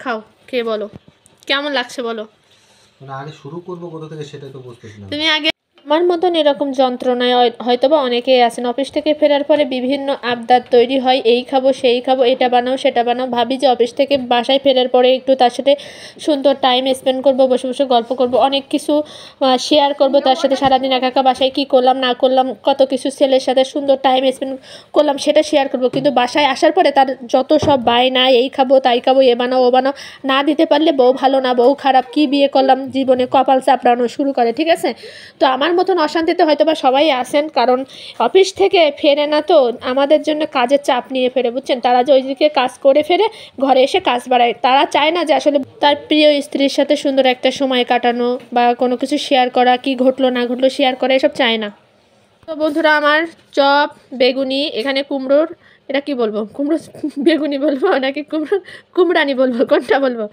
খাও, খেয়ে বলো কেমন লাগছে বলো। মানে আগে শুরু করবো কোথা থেকে সেটাই তো বুঝতেছি না। তুমি আগে আমার মতন এরকম যন্ত্রণায় হয়তোবা অনেকেই আছেন। অফিস থেকে ফেরার পরে বিভিন্ন আবদার তৈরি হয়, এই খাবো সেই খাবো, এটা বানাও সেটা বানাও। ভাবি যে অফিস থেকে বাসায় ফেরার পরে একটু তার সাথে সুন্দর টাইম স্পেন্ড করব, বসে বসে গল্প করব, অনেক কিছু শেয়ার করব তার সাথে। সারাদিন একা একা বাসায় কী করলাম না করলাম, কত কিছু ছেলের সাথে সুন্দর টাইম স্পেন্ড করলাম সেটা শেয়ার করব। কিন্তু বাসায় আসার পরে তার যত সব বায়না, এই খাবো তাই খাবো, এ বানাও ও বানাও, না দিতে পারলে বউ ভালো না, বউ খারাপ, কি বিয়ে করলাম জীবনে, কপাল চাপড়ানো শুরু করে। ঠিক আছে, তো আমার মতন অশান্তিতে হয়তো বা সবাই আসেন, কারণ অফিস থেকে ফেরে না তো আমাদের জন্য কাজের চাপ নিয়ে ফেরে, বুঝছেন। তারা যে ওইদিকে কাজ করে ফেরে ঘরে এসে কাজ বাড়ায়, তারা চায় না যে আসলে তার প্রিয় স্ত্রীর সাথে সুন্দর একটা সময় কাটানো বা কোনো কিছু শেয়ার করা, কি ঘটলো না ঘটলো শেয়ার করা, এসব চায় না। তো বন্ধুরা, আমার চপ, বেগুনি, এখানে কুমড়োর, এটা কি বলবো, কুমড়ো বেগুনি বলবো নাকি কুমড়ানি বলবো, কোনটা বলবো।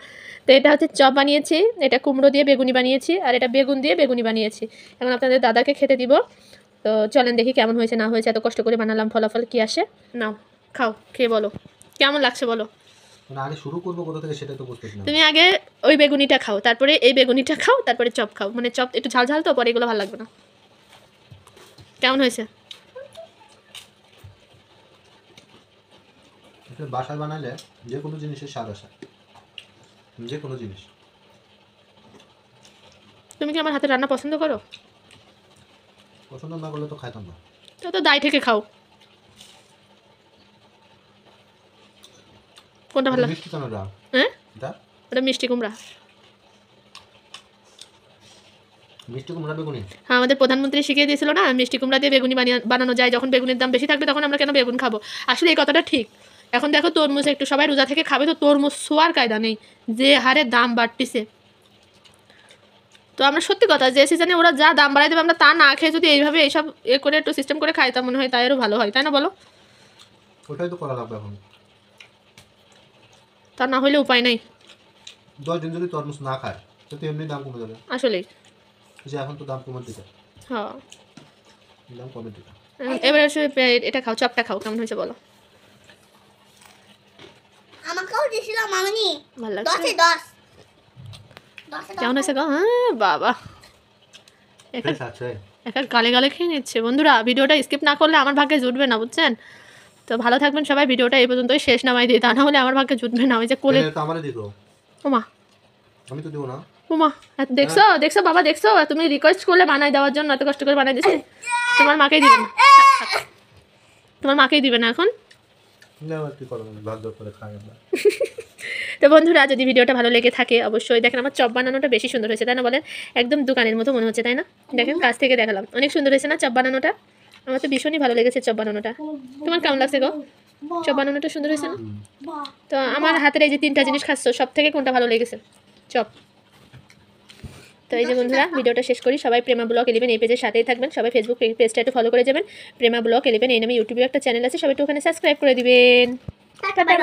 তো এটা হচ্ছে চপ বানিয়েছি, এটা কুমড়ো দিয়ে বেগুনি বানিয়েছি, আর এটা বেগুন দিয়ে বেগুনি বানিয়েছি। এখন আপনাদের দাদাকে খেতে দিব। তো চলেন দেখি কেমন হয়েছে না হয়েছে, এত কষ্ট করে বানালাম, ফলাফল কি আসে। নাও খাও, খেয়ে বলো কেমন লাগছে বলো। মানে আগে শুরু করবো কোথা থেকে সেটাই তো বুঝতেছি না। তুমি আগে ওই বেগুনিটা খাও, তারপরে এই বেগুনিটা খাও, তারপরে চপ খাও। মানে চপ একটু ঝাল ঝাল তো, পরে এগুলো ভালো লাগবে না। কেমন হয়েছে? বাসায় বানালে যে কোনো জিনিসের স্বাদ আসে, যে কোনো জিনিস। তুমি কি আমার হাতে রান্না পছন্দ করো? পছন্দ না করলে তো খাইতাম না। তো দায় থেকে খাও। কোনটা ভালো লাগে? মিষ্টি কেন দাও? হ্যাঁ, এটা ওটা মিষ্টি কুমড়া। মিষ্টি কুমড়া বেগুনি? হ্যাঁ, আমাদের প্রধানমন্ত্রী শিখিয়ে দিয়েছিল না, মিষ্টি কুমড়া দিয়ে বেগুনি বানানো যায়। যখন বেগুনের দাম বেশি থাকবে তখন আমরা কেন বেগুন খাবো। আসলে এই কথাটা ঠিক। এখন দেখো তরমুজ একটু সবাই রোজা থেকে খাবে, তো তরমুজ ছোঁয়ার কায়দা নেই, যে হারে দাম বাড়তিছে। তো আমরা সত্যি কথা, যে সিজনে ওরা যা দাম বাড়াই দেবে আমরা তা না খেয়ে যদি এইভাবে এইসব করে একটু সিস্টেম করে খাই, তা মনে হয় তাই আরও ভালো হয়, তাই না বলো? ওটাই তো করা লাগবে এখন। তা না হলে উপায় নাই। 10 দিন যদি তরমুজ না খায় তো এমনি দাম কমে যাবে। আসলেই যে এখন তো দাম কমে দিতে, হ্যাঁ। দাম কমে দিতে। এবারে এটা খাও, চপটা খাও, কেমন হয়েছে বলো। আমাকেও দিছিল মামনি। ভালো লাগছে? 10 কেমন হয়েছে গো? হ্যাঁ বাবা, ফ্রেশ আছে। একা গালে গালে খেয়ে নিচ্ছে। বন্ধুরা, ভিডিওটা স্কিপ না করলে আমার ভাগ্যে জুটবে না, বুঝছেন। তো ভালো থাকবেন সবাই, ভিডিওটা এই পর্যন্তই শেষ নামাই দিই, তা না হলে আমার ভাগ্যে জুটবে না। ওই যে কোলে, তো আমারে দিত, ওমা আমি তো দেব না। ওমা, দেখছো দেখছো বাবা, দেখছো তুমি রিকোয়েস্ট করলে বানাই দেওয়ার জন্য, এত কষ্ট করে বানাই দিচ্ছে। তোমার মাকেই দিবে না, তোমার মাকেই দিবে না এখন। কি করব, ভাগ্য করে খাই আমরা। তো বন্ধুরা, যদি ভিডিওটা ভালো লেগে থাকে অবশ্যই দেখেন, আমার চপ বানানোটা বেশি সুন্দর হয়েছে, তাই না বলেন? একদম দোকানের মতো মনে হচ্ছে, তাই না? দেখেন কাছ থেকে দেখালাম, অনেক সুন্দর হয়েছে না চপ বানানোটা? আমার তো ভীষণই ভালো লেগেছে চপ বানানোটা। তোমার কেমন লাগছে গো? চপ বানানোটা সুন্দর হয়েছে না? তো আমার হাতের এই যে 3টা জিনিস খাচ্ছ, সব থেকে কোনটা ভালো লেগেছে? চপ। তো এই যে বন্ধুরা, ভিডিওটা শেষ করি। সবাই প্রেমা ব্লগ 11 এই পেজের সাথেই থাকবেন। সবাই ফেসবুক পেজটা একটু ফলো করে যাবেন, প্রেমা ব্লগ 11 এই নামে ইউটিউবে একটা চ্যানেল আছে, সবাই একটু ওখানে সাবস্ক্রাইব করে দিবেন। Tata bye.